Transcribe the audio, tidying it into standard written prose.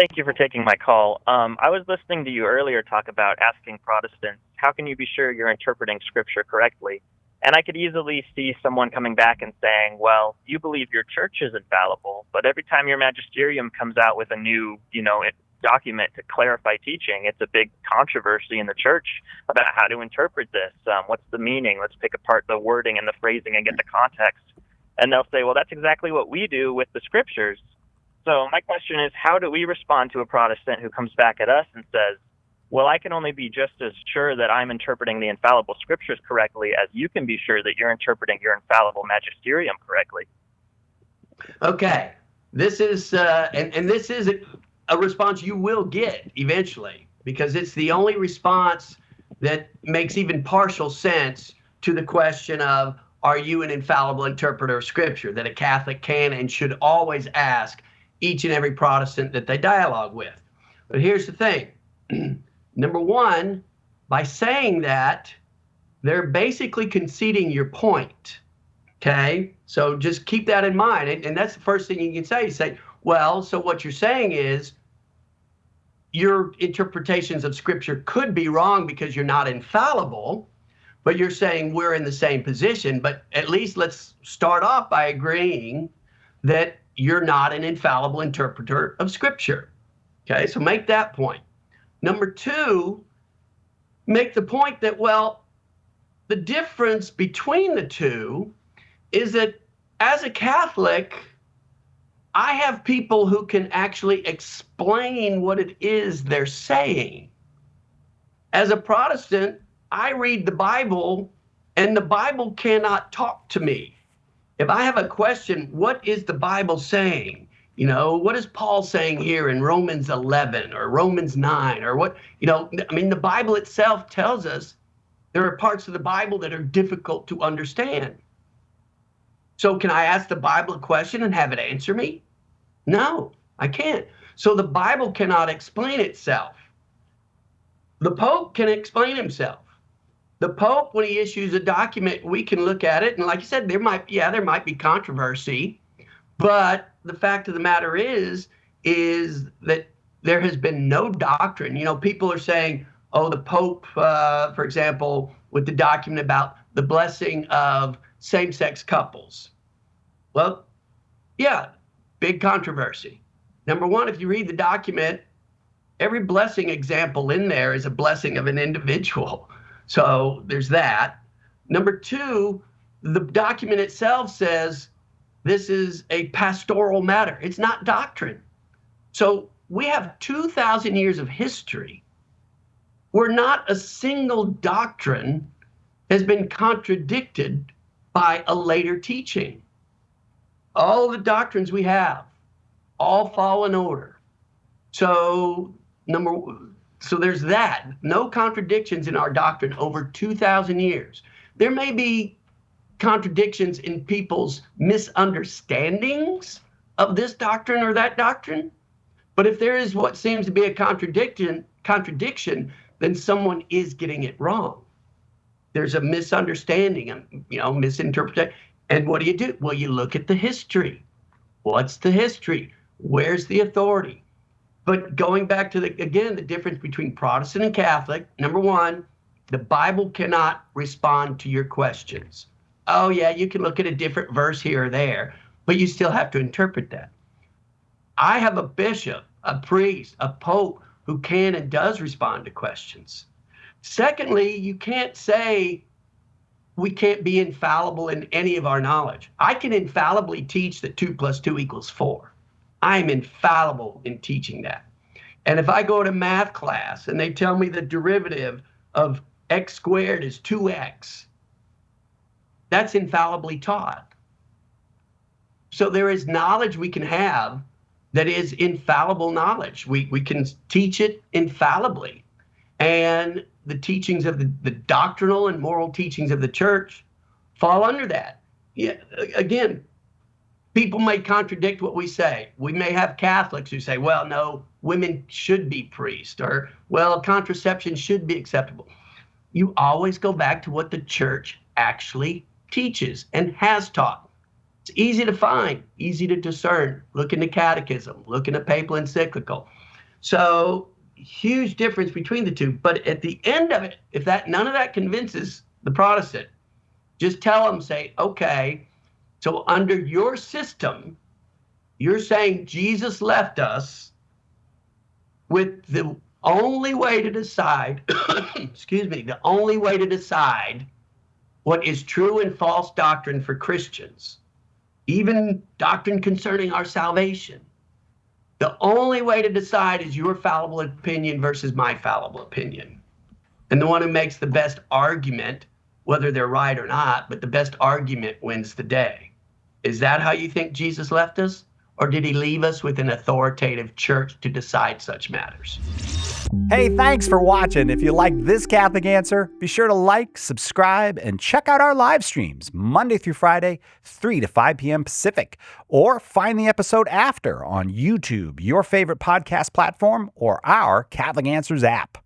Thank you for taking my call. I was listening to you earlier talk about asking Protestants, how can you be sure you're interpreting Scripture correctly? And I could easily see someone coming back and saying, well, you believe your church is infallible, but every time your magisterium comes out with a new, document to clarify teaching, it's a big controversy in the church about how to interpret this. What's the meaning? Let's pick apart the wording and the phrasing and get the context. And they'll say, well, that's exactly what we do with the Scriptures. So my question is, how do we respond to a Protestant who comes back at us and says, well, I can only be just as sure that I'm interpreting the infallible Scriptures correctly as you can be sure that you're interpreting your infallible magisterium correctly? Okay, this is and this is a response you will get eventually, because it's the only response that makes even partial sense to the question of, are you an infallible interpreter of Scripture, that a Catholic can and should always ask each and every Protestant that they dialogue with. But here's the thing. Number one, by saying that, they're basically conceding your point. Okay? So just keep that in mind. And that's the first thing you can say. You say, well, so what you're saying is your interpretations of Scripture could be wrong because you're not infallible, but you're saying we're in the same position. But at least let's start off by agreeing that you're not an infallible interpreter of Scripture. Okay, so make that point. Number two, make the point that, well, the difference between the two is that as a Catholic, I have people who can actually explain what it is they're saying. As a Protestant, I read the Bible, and the Bible cannot talk to me. If I have a question, what is the Bible saying? What is Paul saying here in Romans 11 or Romans 9 or what? The Bible itself tells us there are parts of the Bible that are difficult to understand. So can I ask the Bible a question and have it answer me? No, I can't. So the Bible cannot explain itself. The Pope can explain himself. The Pope, when he issues a document, we can look at it, and like you said, there might be controversy, but the fact of the matter is that there has been no doctrine. People are saying, oh, the Pope, for example, with the document about the blessing of same-sex couples. Well, yeah, big controversy. Number one, if you read the document, every blessing example in there is a blessing of an individual. So there's that. Number two, the document itself says this is a pastoral matter. It's not doctrine. So we have 2,000 years of history where not a single doctrine has been contradicted by a later teaching. All the doctrines we have all fall in order. So there's that. No contradictions in our doctrine over 2,000 years. There may be contradictions in people's misunderstandings of this doctrine or that doctrine, but if there is what seems to be a contradiction, then someone is getting it wrong. There's a misunderstanding, misinterpretation. And what do? Well, you look at the history. What's the history? Where's the authority? But going back to the difference between Protestant and Catholic, number one, the Bible cannot respond to your questions. Oh yeah, you can look at a different verse here or there, but you still have to interpret that. I have a bishop, a priest, a pope who can and does respond to questions. Secondly, you can't say we can't be infallible in any of our knowledge. I can infallibly teach that 2 + 2 = 4. I'm infallible in teaching that. And if I go to math class and they tell me the derivative of x squared is 2x, that's infallibly taught. So there is knowledge we can have that is infallible knowledge. We can teach it infallibly. And the teachings of the doctrinal and moral teachings of the church fall under that. Yeah, again, people may contradict what we say. We may have Catholics who say, well, no, women should be priests, or, well, contraception should be acceptable. You always go back to what the church actually teaches and has taught. It's easy to find, easy to discern. Look in the catechism, look in the papal encyclical. So huge difference between the two. But at the end of it, if none of that convinces the Protestant, just tell them, say, okay, so under your system, you're saying Jesus left us with the only way to decide, the only way to decide what is true and false doctrine for Christians, even doctrine concerning our salvation. The only way to decide is your fallible opinion versus my fallible opinion. And the one who makes the best argument, whether they're right or not, but the best argument wins the day. Is that how you think Jesus left us? Or did he leave us with an authoritative church to decide such matters? Hey, thanks for watching. If you like this Catholic Answer, be sure to like, subscribe, and check out our live streams Monday through Friday, 3 to 5 p.m. Pacific. Or find the episode after on YouTube, your favorite podcast platform, or our Catholic Answers app.